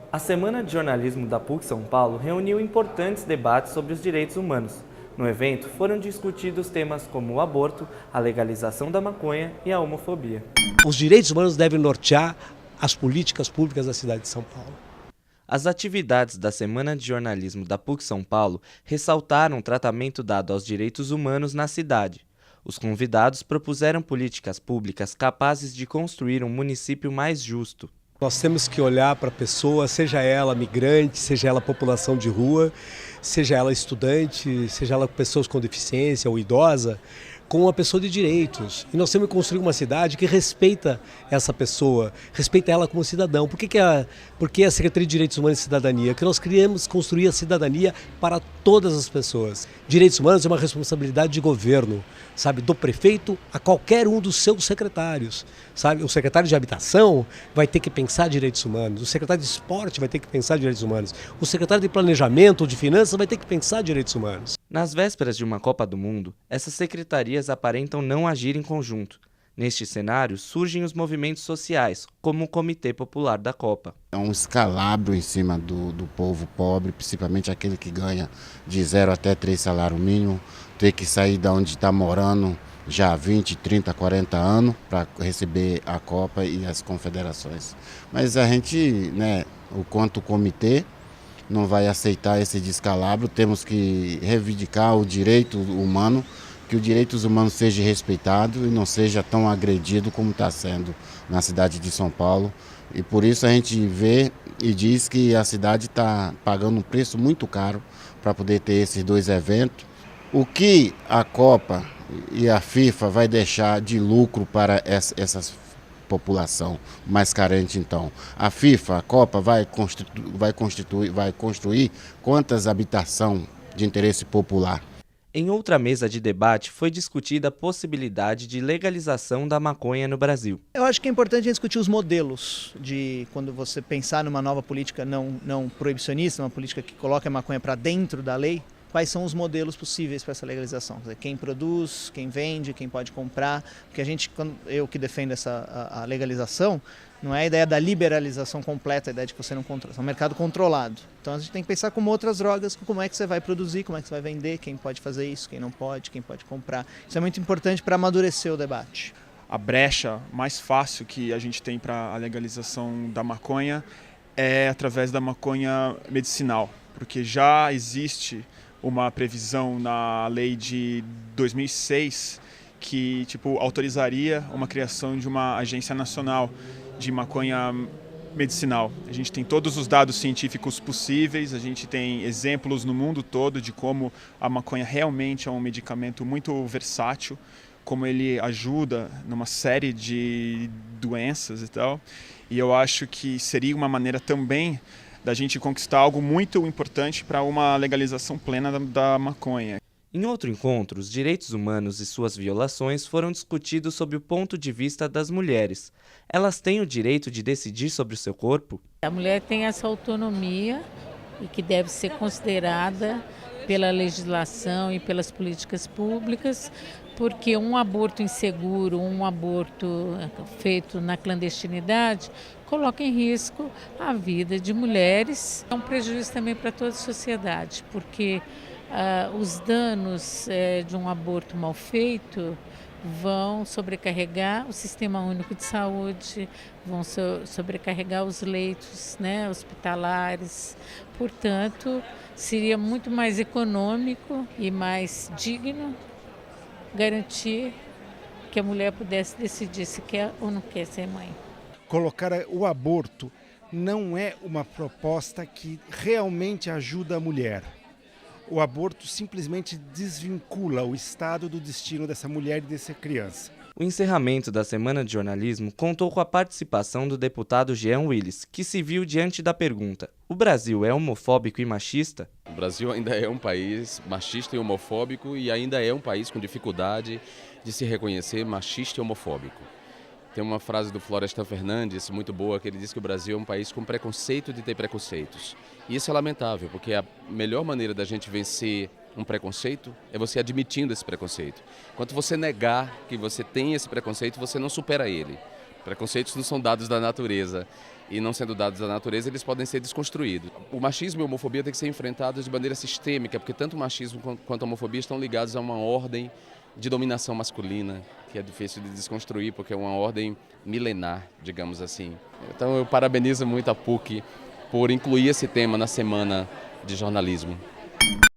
A Semana de Jornalismo da PUC São Paulo reuniu importantes debates sobre os direitos humanos. No evento, foram discutidos temas como o aborto, a legalização da maconha e a homofobia. Os direitos humanos devem nortear as políticas públicas da cidade de São Paulo. As atividades da Semana de Jornalismo da PUC São Paulo ressaltaram o tratamento dado aos direitos humanos na cidade. Os convidados propuseram políticas públicas capazes de construir um município mais justo. Nós temos que olhar para a pessoa, seja ela migrante, seja ela população de rua, seja ela estudante, seja ela pessoas com deficiência ou idosa, como uma pessoa de direitos. E nós temos que construir uma cidade que respeita essa pessoa, respeita ela como cidadão. Por que a Secretaria de Direitos Humanos e Cidadania? Porque nós queremos construir a cidadania para todas as pessoas. Direitos humanos é uma responsabilidade de governo, sabe, do prefeito a qualquer um dos seus secretários. Sabe? O secretário de Habitação vai ter que pensar direitos humanos, o secretário de Esporte vai ter que pensar direitos humanos, o secretário de Planejamento ou de Finanças vai ter que pensar direitos humanos. Nas vésperas de uma Copa do Mundo, essas secretarias aparentam não agir em conjunto. Neste cenário, surgem os movimentos sociais, como o Comitê Popular da Copa. É um escalabro em cima do povo pobre, principalmente aquele que ganha de 0 até 3 salários mínimos, ter que sair de onde está morando já há 20, 30, 40 anos para receber a Copa e as confederações. Mas a gente, o comitê, não vai aceitar esse descalabro, temos que reivindicar o direito humano, que os direitos humanos sejam respeitados e não seja tão agredido como está sendo na cidade de São Paulo. E por isso a gente vê e diz que a cidade está pagando um preço muito caro para poder ter esses dois eventos. O que a Copa e a FIFA vai deixar de lucro para essas população mais carente, então? A FIFA, a Copa, vai construir quantas habitações de interesse popular? Em outra mesa de debate foi discutida a possibilidade de legalização da maconha no Brasil. Eu acho que é importante discutir os modelos de quando você pensar numa nova política não proibicionista, uma política que coloca a maconha para dentro da lei. Quais são os modelos possíveis para essa legalização? Quer dizer, quem produz, quem vende, quem pode comprar. Porque eu que defendo a legalização, não é a ideia da liberalização completa, a ideia de que você não controla, é um mercado controlado. Então a gente tem que pensar como outras drogas, como é que você vai produzir, como é que você vai vender, quem pode fazer isso, quem não pode, quem pode comprar. Isso é muito importante para amadurecer o debate. A brecha mais fácil que a gente tem para a legalização da maconha é através da maconha medicinal, porque já existe uma previsão na lei de 2006 que autorizaria uma criação de uma agência nacional de maconha medicinal. A gente tem todos os dados científicos possíveis, a gente tem exemplos no mundo todo de como a maconha realmente é um medicamento muito versátil, como ele ajuda numa série de doenças e tal. E eu acho que seria uma maneira também da gente conquistar algo muito importante para uma legalização plena da maconha. Em outro encontro, os direitos humanos e suas violações foram discutidos sob o ponto de vista das mulheres. Elas têm o direito de decidir sobre o seu corpo? A mulher tem essa autonomia e que deve ser considerada pela legislação e pelas políticas públicas, porque um aborto inseguro, um aborto feito na clandestinidade, coloca em risco a vida de mulheres. É um prejuízo também para toda a sociedade, porque os danos de um aborto mal feito vão sobrecarregar o Sistema Único de Saúde, vão sobrecarregar os leitos, hospitalares. Portanto, seria muito mais econômico e mais digno garantir que a mulher pudesse decidir se quer ou não quer ser mãe. Colocar o aborto não é uma proposta que realmente ajuda a mulher. O aborto simplesmente desvincula o Estado do destino dessa mulher e dessa criança. O encerramento da Semana de Jornalismo contou com a participação do deputado Jean Willis, que se viu diante da pergunta: o Brasil é homofóbico e machista? O Brasil ainda é um país machista e homofóbico e ainda é um país com dificuldade de se reconhecer machista e homofóbico. Tem uma frase do Florestan Fernandes muito boa, que ele diz que o Brasil é um país com preconceito de ter preconceitos. E isso é lamentável, porque a melhor maneira da gente vencer um preconceito é você admitindo esse preconceito. Enquanto você negar que você tem esse preconceito, você não supera ele. Preconceitos não são dados da natureza. e não sendo dados da natureza, eles podem ser desconstruídos. O machismo e a homofobia têm que ser enfrentados de maneira sistêmica, porque tanto o machismo quanto a homofobia estão ligados a uma ordem de dominação masculina, que é difícil de desconstruir, porque é uma ordem milenar, digamos assim. Então eu parabenizo muito a PUC por incluir esse tema na Semana de Jornalismo.